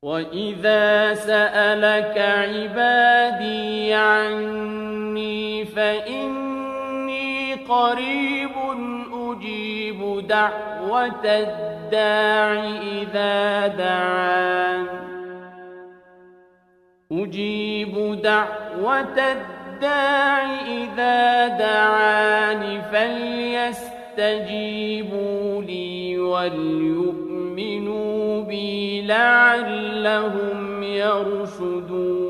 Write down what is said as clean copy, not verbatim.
وَإِذَا سَأَلَكَ عِبَادِي عَنِّي فَإِنِّي قَرِيبٌ أُجِيبُ دَعْوَةَ الدَّاعِ إِذَا دَعَانِ فَلْيَسْتَجِيبُوا لِي وَلْيُؤْمِنُوا بِي لَعَلَّهُمْ يَرْشُدُونَ